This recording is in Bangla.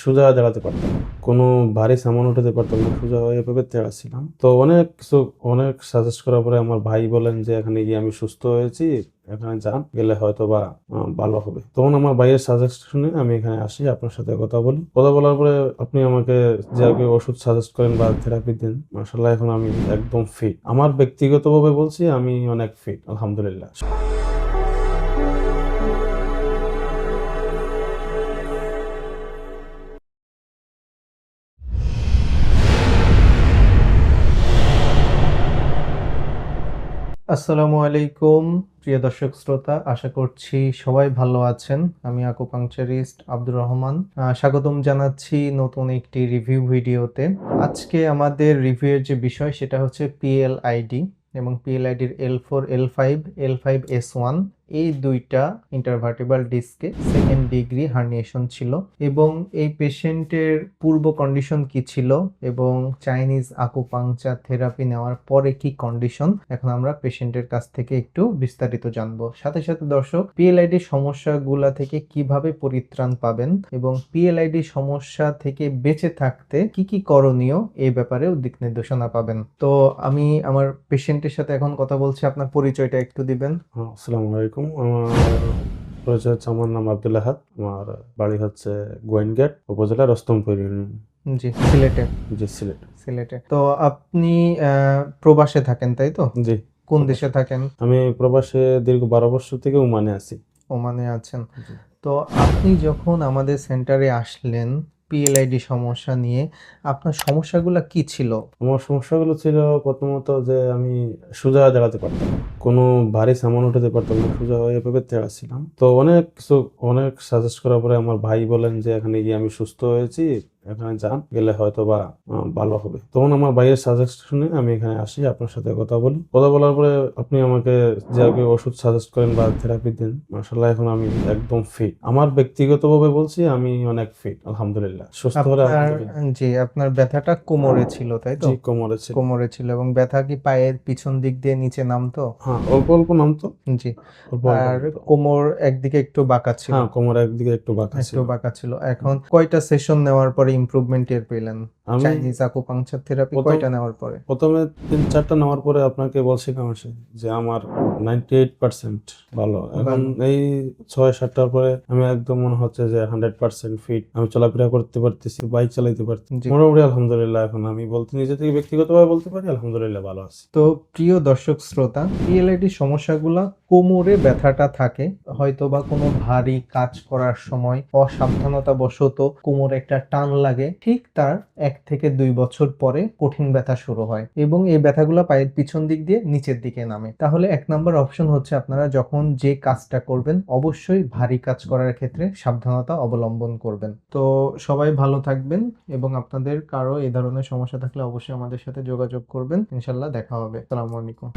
সোজা দাঁড়াতে পারতাম না। কোনো ভারী সামান উঠাতে পারতাম না, সোজা হয়ে এভাবে দাঁড়াচ্ছিলাম। তো অনেক সাজেস্ট করার পরে আমার ভাই বলেন যে এখানে গিয়ে আমি সুস্থ হয়েছি, এখানে যান, গেলে হয়তো বা ভালো হবে। তখন আমার ভাইয়ের সাজেস্ট শুনে আমি এখানে আসি, আপনার সাথে কথা বলি। কথা বলার পরে আপনি আমাকে যে ওষুধ সাজেস্ট করেন বা থেরাপি দেন, মাশাআল্লাহ এখন আমি একদম ফিট। আমার ব্যক্তিগতভাবে বলছি আমি অনেক ফিট, আলহামদুলিল্লাহ। আসসালামু আলাইকুম প্রিয় দর্শক শ্রোতা, আশা করছি সবাই ভালো আছেন। আমি আকুপাংচারিস্ট আব্দুর রহমান, স্বাগতম জানাচ্ছি নতুন একটি রিভিউ ভিডিওতে। আজকে আমাদের রিভিউয়ের যে বিষয় সেটা হচ্ছে পিএলআইডি এবং পিএলআইডির L4, L5, L5S1 এই দুইটা ইন্টারভার্টেব্রাল ডিস্কে সেকেন্ড ডিগ্রি হার্নিয়েশন ছিল এবং এই পেশেন্টের পূর্ব কন্ডিশন কি ছিল এবং চাইনিজ আকুপাংচার থেরাপি নেওয়ার পরে কি কন্ডিশন, এখন আমরা পেশেন্টের কাছ থেকে একটু বিস্তারিত জানবো। সাথে সাথে দর্শক, পিএলআইডি সমস্যাগুলা থেকে কিভাবে পরিত্রাণ পাবেন এবং পিএলআইডি সমস্যা থেকে বেঁচে থাকতে কি কি করণীয় এই ব্যাপারেও দিক নির্দেশনা পাবেন। তো আমি আমার পেশেন্টের সাথে এখন কথা বলছি, আপনার পরিচয়টা একটু দিবেন। আসসালামু আলাইকুম। আমার পরিচয় হচ্ছে, আমার নাম আব্দুল আহাদ। আমার বাড়ি হচ্ছে গোয়েনঘাট উপজেলা, রস্তমপুর ইউনিয়ন। জি, সিলেটে। জি, সিলেট। সিলেটে। তো আপনি প্রবাসে থাকেন, তাই তো? জি, কোন দেশে প্রবাসে। থাকেন? আমি প্রবাসে দীর্ঘ 12 বছর থেকে ওমানে আছি। ওমানে আছেন। জি। তো আপনি যখন আমাদের সেন্টারে আসলেন পিএলআইডি সমস্যা নিয়ে, আপনার সমস্যাগুলা কি ছিল? আমার সমস্যাগুলো ছিল প্রথমত যে আমি সোজা দাঁড়াতে পারতাম না। কোনো ভারী সামান উঠাতে পারতাম না, সোজা হয়ে এভাবে দাঁড়াচ্ছিলাম। তো অনেক সাজেস্ট করার পরে আমার ভাই বলেন যে এখানে গিয়ে আমি সুস্থ হয়েছি, এখানে যান, গেলে হয়তো বা ভালো হবে। তখন আমার ভাইয়ের সাজেস্ট শুনে আমি এখানে আসি, আপনার সাথে কথা বলি। কথা বলার পরে আপনি আমাকে যে ওষুধ সাজেস্ট করেন বা থেরাপি দেন, মাশাআল্লাহ এখন আমি একদম ফিট। আমার ব্যক্তিগতভাবে বলছি আমি অনেক ফিট, আলহামদুলিল্লাহ। সুস্থ হলে আপনার আলহামদুলিল্লাহ। জি, আপনার ব্যথাটা কোমরে ছিল, তাই তো? জি, কোমরে ছিল। কোমরে ছিল এবং ব্যথা কি পায়ের পিছন দিক দিয়ে নিচে নামতো? হ্যাঁ, অল্প অল্প নামতো। জি। অল্প অল্প আর নামতো। কোমর একদিকে একটু বাঁকা ছিল। হ্যাঁ, কোমর একদিকে একটু বাঁকা একটু ছিল। বাঁকা ছিল। এখন কয়টা সেশন নেওয়ার পরে ইমপ্রুভমেন্ট টের পেলেন? আমি চাইনিজ আকুপাংচার থেরাপি প্রথম কয়টা নেওয়ার পরে? প্রথমে ৩-৪টা নেওয়ার পরে আপনাকে বলছিলাম যে আমার 98% ভালো। এখন ভালো। এই ৬-৭টার পরে আমি একদম মনে হচ্ছে যে 100% ফিট। আমি চলাফেরা করতে পারতেছি, বাইক চালাইতে পারতেছি। জি। মোটামুটি আলহামদুলিল্লাহ এখন আমি নিজে থেকে ব্যক্তিগতভাবে বলতে পারি আলহামদুলিল্লাহ ভালো আছি। তো প্রিয় দর্শক শ্রোতা, পিএলআইডি সমস্যাগুলা কোমরে ব্যথাটা থাকে, হয়তো বা কোনো ভারী কাজ করার সময় অসাবধানতা বশত কোমরে একটা টান লাগে, ঠিক তার 1 থেকে 2 বছর পরে কঠিন ব্যথা শুরু হয় এবং এই ব্যথাগুলো পায়ের পিছন দিক দিয়ে নিচের দিকে নামে। তাহলে 1 নম্বর অপশন হচ্ছে, আপনারা যখন যে কাজটা করবেন অবশ্যই ভারী কাজ করার ক্ষেত্রে সাবধানতা অবলম্বন করবেন। তো সবাই ভালো থাকবেন এবং আপনাদের কারো এই ধরনের সমস্যা থাকলে অবশ্যই আমাদের সাথে যোগাযোগ করবেন। ইনশাল্লাহ দেখা হবে। আসসালামু আলাইকুম।